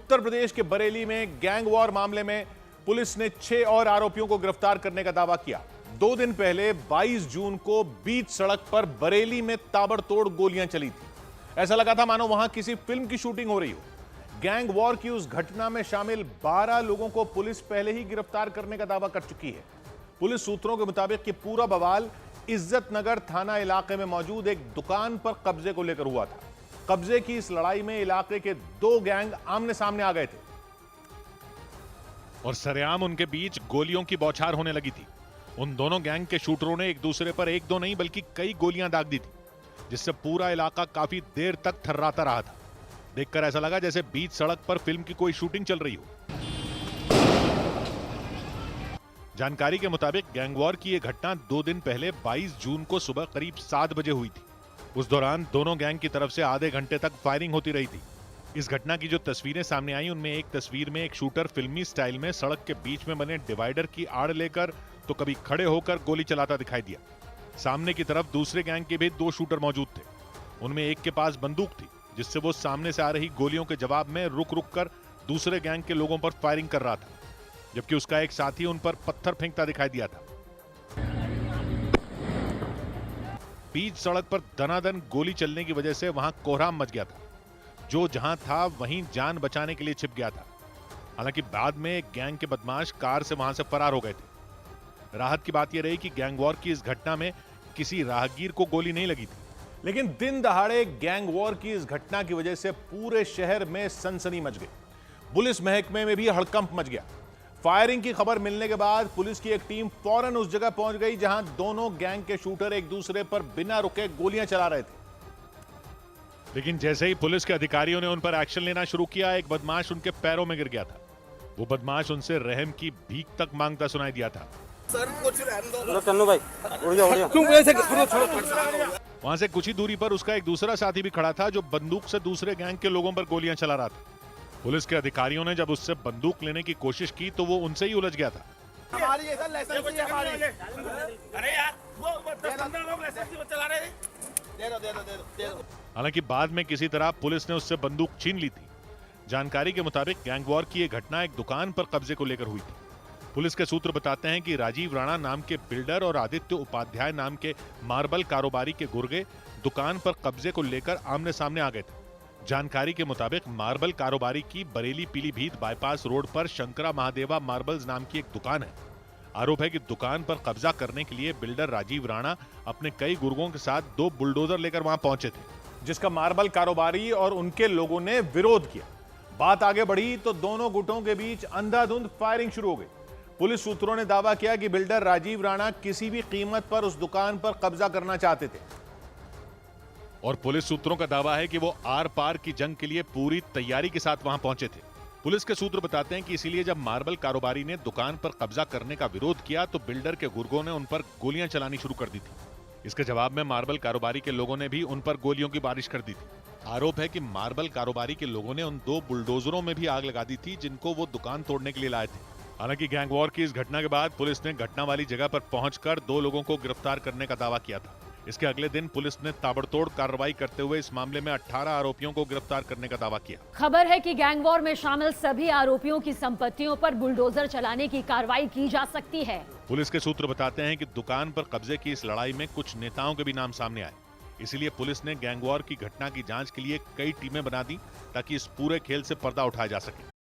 उत्तर प्रदेश के बरेली में gang war मामले में पुलिस ने 6 और आरोपियों को गिरफ्तार करने का दावा किया। 2 दिन पहले 22 जून को बीच सड़क पर बरेली में ताबड़तोड़ गोलियां चली थी। ऐसा लगा था मानो वहां किसी फिल्म की शूटिंग हो रही हो। गैंग वॉर की उस घटना में शामिल 12 लोगों को पुलिस पहले ही गिरफ्तार करने का दावा कर चुकी है। पुलिस सूत्रों के मुताबिक ये पूरा बवाल इज्जत नगर थाना इलाके में मौजूद एक दुकान पर कब्जे को लेकर हुआ था। कब्जे की इस लड़ाई में इलाके के 2 गैंग आमने सामने आ गए थे और सरेआम उनके बीच गोलियों की बौछार होने लगी थी। उन दोनों गैंग के शूटरों ने एक दूसरे पर 1-2 नहीं बल्कि कई गोलियां दाग दी थी, जिससे पूरा इलाका काफी देर तक थर्राता रहा था। देखकर ऐसा लगा जैसे बीच सड़क पर फिल्म की कोई शूटिंग चल रही हो। जानकारी के मुताबिक गैंग वॉर की यह घटना 2 दिन पहले 22 जून को सुबह करीब 7 बजे हुई थी। उस दौरान दोनों गैंग की तरफ से आधे घंटे तक फायरिंग होती रही थी। इस घटना की जो तस्वीरें सामने आई उनमें एक तस्वीर में एक शूटर फिल्मी स्टाइल में सड़क के बीच में बने डिवाइडर की आड़ लेकर तो कभी खड़े होकर गोली चलाता दिखाई दिया। सामने की तरफ दूसरे गैंग के भी 2 शूटर मौजूद थे। उनमें एक के पास बंदूक थी, जिससे वो सामने से आ रही गोलियों के जवाब में रुक रुक कर दूसरे गैंग के लोगों पर फायरिंग कर रहा था, जबकि उसका एक साथी उन पर पत्थर फेंकता दिखाई दिया था। बीच सड़क पर दनादन गोली चलने की वजह से वहां कोहराम मच गया था। जो जहां था वहीं जान बचाने के लिए छिप गया था। हालांकि बाद में एक गैंग के बदमाश कार से वहां से फरार हो गए थे। राहत की बात यह रही कि गैंग वॉर की इस घटना में किसी राहगीर को गोली नहीं लगी थी। लेकिन दिन दहाड़े गैंग वॉर की इस घटना की वजह से पूरे शहर में सनसनी मच गई। पुलिस महकमे में भी हड़कंप मच गया। फायरिंग की खबर मिलने के बाद पुलिस की एक टीम फौरन उस जगह पहुंच गई जहां दोनों गैंग के शूटर एक दूसरे पर बिना रुके गोलियां चला रहे थे। लेकिन जैसे ही पुलिस के अधिकारियों ने उन पर एक्शन लेना शुरू किया, एक बदमाश उनके पैरों में गिर गया था। वो बदमाश उनसे रहम की भीख तक मांगता सुनाई दिया था। सर कुछ रहने भाई, उड़ जाओ। वहां से कुछ ही दूरी पर उसका एक दूसरा साथी भी खड़ा था, जो बंदूक से दूसरे गैंग के लोगों पर गोलियां चला रहा था। पुलिस के अधिकारियों ने जब उससे बंदूक लेने की कोशिश की तो वो उनसे ही उलझ गया था। हमारी ये लाइसेंस है हमारी। अरे यार वो 10-15 लोग लाइसेंस ही चला रहे हैं। दे दो। हालांकि बाद में किसी तरह पुलिस ने उससे बंदूक छीन ली थी। जानकारी के मुताबिक गैंग वॉर की यह घटना एक दुकान पर कब्जे को लेकर हुई थी। पुलिस के सूत्र बताते हैं कि राजीव राणा नाम के बिल्डर और आदित्य उपाध्याय नाम के मार्बल कारोबारी के गुर्गे दुकान पर कब्जे को लेकर आमने सामने आ गए थे। जानकारी के मुताबिक मार्बल कारोबारी की बरेली पीलीभीत बाईपास रोड पर शंकरा महादेवा मार्बल्स नाम की एक दुकान है। आरोप है कि दुकान पर कब्जा करने के लिए बिल्डर राजीव राणा अपने कई गुर्गों के साथ 2 बुलडोजर लेकर वहां पहुंचे थे, जिसका मार्बल कारोबारी और उनके लोगों ने विरोध किया। बात आगे बढ़ी तो दोनों गुटों के बीच अंधाधुंध फायरिंग शुरू हो गई। पुलिस सूत्रों ने दावा किया कि बिल्डर राजीव राणा किसी भी कीमत पर उस दुकान पर कब्जा करना चाहते थे और पुलिस सूत्रों का दावा है कि वो आर पार की जंग के लिए पूरी तैयारी के साथ वहां पहुंचे थे। पुलिस के सूत्र बताते हैं कि इसीलिए जब मार्बल कारोबारी ने दुकान पर कब्जा करने का विरोध किया तो बिल्डर के गुर्गों ने उन पर गोलियां चलानी शुरू कर दी थी। इसके जवाब में मार्बल कारोबारी के लोगों ने भी उन पर गोलियों की बारिश कर दी थी। आरोप है कि मार्बल कारोबारी के लोगों ने उन 2 बुलडोजरों में भी आग लगा दी थी, जिनको वो दुकान तोड़ने के लिए लाए थे। हालांकि गैंग वॉर की इस घटना के बाद पुलिस ने घटना वाली जगह पर पहुंचकर 2 लोगों को गिरफ्तार करने का दावा किया था। इसके अगले दिन पुलिस ने ताबड़तोड़ कार्रवाई करते हुए इस मामले में 18 आरोपियों को गिरफ्तार करने का दावा किया। खबर है कि गैंग वॉर में शामिल सभी आरोपियों की संपत्तियों पर बुलडोजर चलाने की कार्रवाई की जा सकती है। पुलिस के सूत्र बताते हैं कि दुकान पर कब्जे की इस लड़ाई में कुछ नेताओं के भी नाम सामने आए। इसीलिए पुलिस ने गैंग वॉर की घटना की जांच के लिए कई टीमें बना दी, ताकि इस पूरे खेल से पर्दा उठाया जा सके।